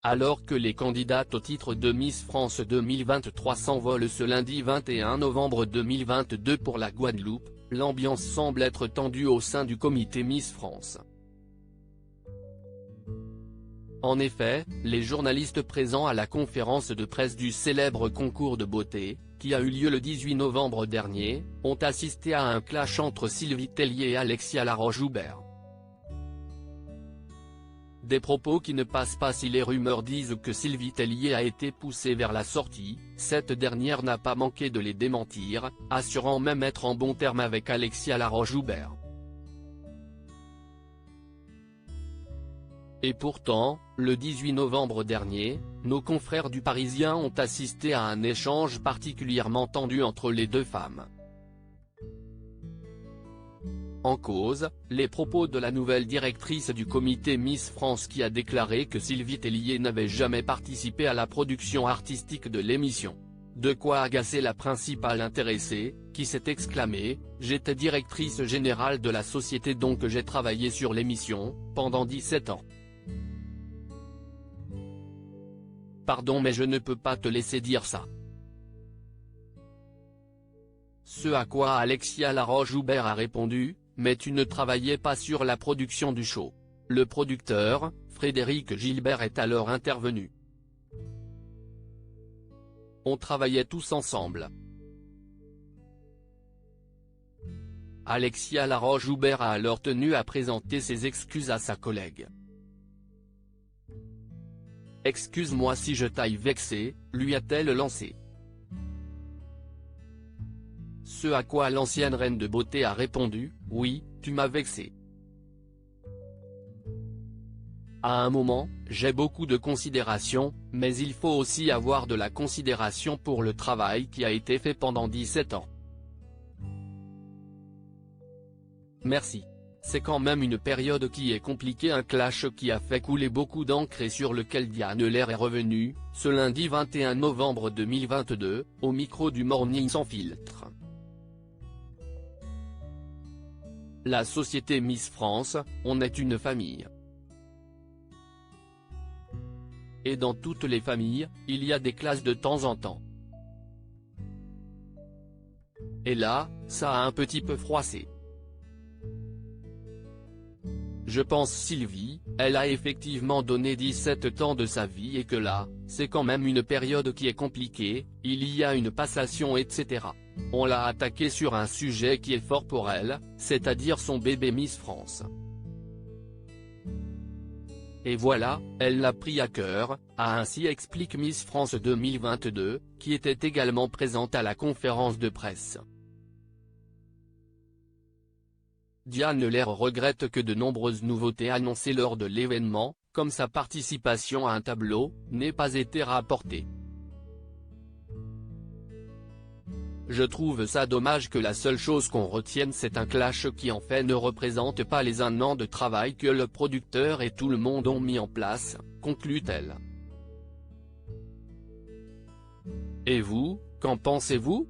Alors que les candidates au titre de Miss France 2023 s'envolent ce lundi 21 novembre 2022 pour la Guadeloupe, l'ambiance semble être tendue au sein du comité Miss France. En effet, les journalistes présents à la conférence de presse du célèbre concours de beauté, qui a eu lieu le 18 novembre dernier, ont assisté à un clash entre Sylvie Tellier et Alexia Laroche-Joubert. Des propos qui ne passent pas si les rumeurs disent que Sylvie Tellier a été poussée vers la sortie, cette dernière n'a pas manqué de les démentir, assurant même être en bons termes avec Alexia Laroche-Joubert. Et pourtant, le 18 novembre dernier, nos confrères du Parisien ont assisté à un échange particulièrement tendu entre les deux femmes. En cause, les propos de la nouvelle directrice du comité Miss France qui a déclaré que Sylvie Tellier n'avait jamais participé à la production artistique de l'émission. De quoi agacer la principale intéressée, qui s'est exclamée « J'étais directrice générale de la société donc j'ai travaillé sur l'émission, pendant 17 ans. Pardon mais je ne peux pas te laisser dire ça. » Ce à quoi Alexia Laroche-Joubert a répondu « Mais tu ne travaillais pas sur la production du show. » Le producteur, Frédéric Gilbert est alors intervenu. On travaillait tous ensemble. Alexia Laroche-Joubert a alors tenu à présenter ses excuses à sa collègue. « Excuse-moi si je t'aille vexé », lui a-t-elle lancé. Ce à quoi l'ancienne reine de beauté a répondu « Oui, tu m'as vexé. À un moment, j'ai beaucoup de considération, mais il faut aussi avoir de la considération pour le travail qui a été fait pendant 17 ans. Merci. C'est quand même une période qui est compliquée, un clash qui a fait couler beaucoup d'encre et sur lequel Diane Lair est revenue, ce lundi 21 novembre 2022, au micro du Morning sans filtre. La société Miss France, on est une famille. Et dans toutes les familles, il y a des classes de temps en temps. Et là, ça a un petit peu froissé. Je pense Sylvie, elle a effectivement donné 17 ans de sa vie et que là, c'est quand même une période qui est compliquée, il y a une passation etc. On l'a attaquée sur un sujet qui est fort pour elle, c'est-à-dire son bébé Miss France. Et voilà, elle l'a pris à cœur, a ainsi explique Miss France 2022, qui était également présente à la conférence de presse. Diane Lair regrette que de nombreuses nouveautés annoncées lors de l'événement, comme sa participation à un tableau, n'aient pas été rapportées. Je trouve ça dommage que la seule chose qu'on retienne c'est un clash qui en fait ne représente pas les 1 an de travail que le producteur et tout le monde ont mis en place, conclut-elle. Et vous, qu'en pensez-vous ?